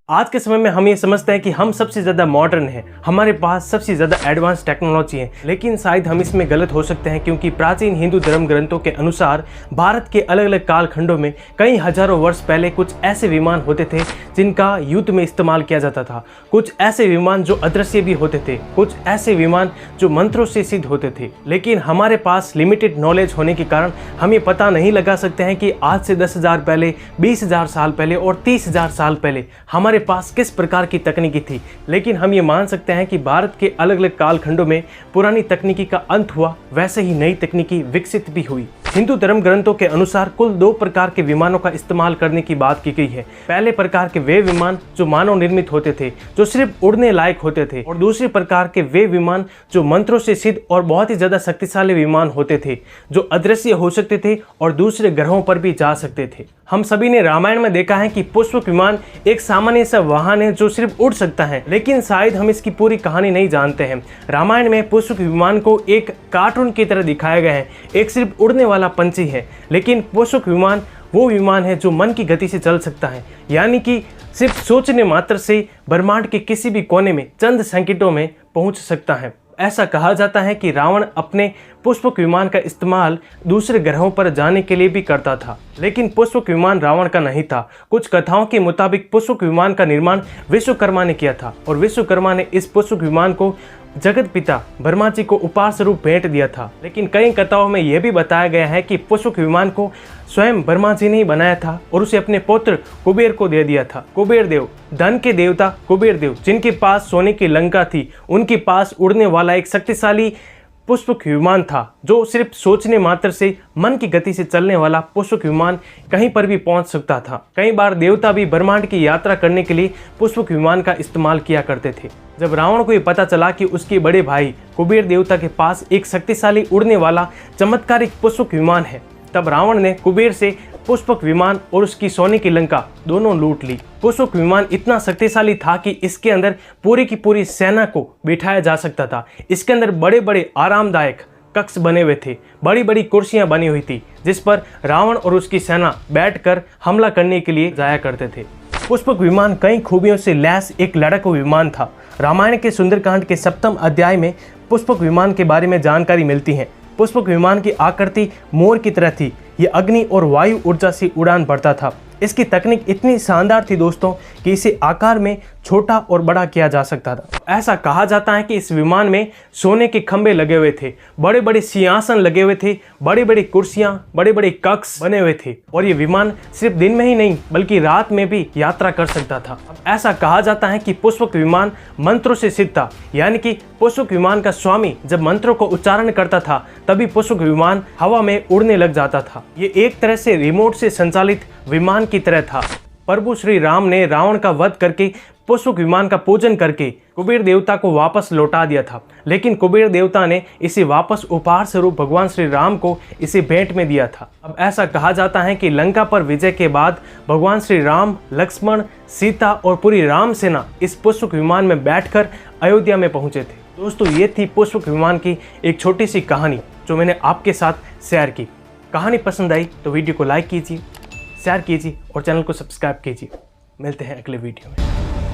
आज के समय में हम ये समझते हैं कि हम सबसे ज़्यादा मॉडर्न हैं, हमारे पास सबसे ज़्यादा एडवांस टेक्नोलॉजी है, लेकिन शायद हम इसमें गलत हो सकते हैं क्योंकि प्राचीन हिंदू धर्म ग्रंथों के अनुसार भारत के अलग अलग कालखंडों में कई हजारों वर्ष पहले कुछ ऐसे विमान होते थे जिनका युद्ध में इस्तेमाल किया जाता था। कुछ ऐसे विमान जो अदृश्य भी होते थे, कुछ ऐसे विमान जो मंत्रों से सिद्ध होते थे। लेकिन हमारे पास लिमिटेड नॉलेज होने के कारण हम ये पता नहीं लगा सकते हैं कि आज से 10,000 पहले, 20,000 साल पहले और 30,000 साल पहले हमारे पास किस प्रकार की तकनीकी थी। लेकिन हम ये मान सकते हैं कि भारत के अलग अलग कालखंडों में पुरानी तकनीकी का अंत हुआ, वैसे ही नई तकनीकी विकसित भी हुई। हिंदू धर्म ग्रंथों के अनुसार कुल 2 प्रकार के विमानों का इस्तेमाल करने की बात की गई है। पहले प्रकार के वे विमान जो मानव निर्मित होते थे, जो सिर्फ उड़ने लायक होते थे, और दूसरे प्रकार के वे विमान जो मंत्रों से सिद्ध और बहुत ही ज्यादा शक्तिशाली विमान होते थे, जो अदृश्य हो सकते थे और दूसरे ग्रहों पर भी जा सकते थे। हम सभी ने रामायण में देखा है कि पुष्पक विमान एक सामान्य सा वाहन है जो सिर्फ उड़ सकता है, लेकिन शायद हम इसकी पूरी कहानी नहीं जानते हैं। रामायण में पुष्पक विमान को एक कार्टून की तरह दिखाया गया है, एक सिर्फ उड़ने वाला पंछी है, लेकिन पुष्पक विमान वो विमान है जो मन की गति से चल सकता है, यानी कि सिर्फ सोचने मात्र से ब्रह्मांड के किसी भी कोने में चंद सेकंडों में पहुंच सकता है। ऐसा कहा जाता है कि रावण अपने पुष्पक विमान का इस्तेमाल दूसरे ग्रहों पर जाने के लिए भी करता था, लेकिन पुष्पक विमान रावण का नहीं था। कुछ कथाओं के मुताबिक पुष्पक विमान का निर्माण विश्वकर्मा ने किया था और विश्वकर्मा ने इस पुष्पक विमान को जगत पिता ब्रह्मा जी को उपहार स्वरूप भेंट दिया था। लेकिन कई कथाओं में यह भी बताया गया है कि पुष्पक विमान को स्वयं ब्रह्मा जी ने ही बनाया था और उसे अपने पुत्र कुबेर को दे दिया था। कुबेर देव, धन के देवता कुबेर देव, जिनके पास सोने की लंका थी, उनके पास उड़ने वाला एक शक्तिशाली पुष्पक विमान था जो सिर्फ सोचने मात्र से मन की गति से चलने वाला पुष्पक विमान कहीं पर भी पहुंच सकता था। कई बार देवता भी ब्रह्मांड की यात्रा करने के लिए पुष्पक विमान का इस्तेमाल किया करते थे। जब रावण को ये पता चला कि उसके बड़े भाई कुबेर देवता के पास एक शक्तिशाली उड़ने वाला चमत्कारिक पुष्पक विमान है, तब रावण ने कुबेर से पुष्पक विमान और उसकी सोने की लंका दोनों लूट ली। पुष्पक विमान इतना शक्तिशाली था कि इसके अंदर पूरी की पूरी सेना को बिठाया जा सकता था। इसके अंदर बड़े बड़े आरामदायक कक्ष बने हुए थे, बड़ी बड़ी कुर्सियां बनी हुई थी जिस पर रावण और उसकी सेना बैठकर हमला करने के लिए जाया करते थे। पुष्पक विमान कई खूबियों से लैस एक लड़ाकू विमान था। रामायण के सुंदरकांड के 7वें अध्याय में पुष्पक विमान के बारे में जानकारी मिलती है। पुष्पक विमान की आकृति मोर की तरह थी। ये अग्नि और वायु ऊर्जा से उड़ान भरता था। इसकी तकनीक इतनी शानदार थी दोस्तों कि इसे आकार में छोटा और बड़ा किया जा सकता था। ऐसा कहा जाता है कि इस विमान में सोने के खंभे लगे हुए थे, बड़े बड़े सिंहासन लगे हुए थे, बड़ी बड़ी कुर्सियां, बड़े बड़े कक्ष बने हुए थे और ये विमान सिर्फ दिन में ही नहीं बल्कि रात में भी यात्रा कर सकता था। ऐसा कहा जाता है कि पुष्पक विमान मंत्रों से सिद्ध था, यानी कि पुष्पक विमान का स्वामी जब मंत्रों को उच्चारण करता था तभी पुष्पक विमान हवा में उड़ने लग जाता था। ये एक तरह से रिमोट से संचालित विमान की तरह था। प्रभु श्री राम ने रावण का वध करके पुष्पक विमान का पूजन करके कुबेर देवता को वापस लौटा दिया था, लेकिन कुबेर देवता ने इसे वापस उपहार स्वरूप भगवान श्री राम को इसे भेंट में दिया था। अब ऐसा कहा जाता है कि लंका पर विजय के बाद भगवान श्री राम, लक्ष्मण, सीता और पूरी राम सेना इस पुष्पक विमान में बैठकर अयोध्या में पहुंचे थे। दोस्तों, ये थी पुष्पक विमान की एक छोटी सी कहानी जो मैंने आपके साथ शेयर की। कहानी पसंद आई तो वीडियो को लाइक कीजिए, शेयर कीजिए और चैनल को सब्सक्राइब कीजिए। मिलते हैं अगले वीडियो में।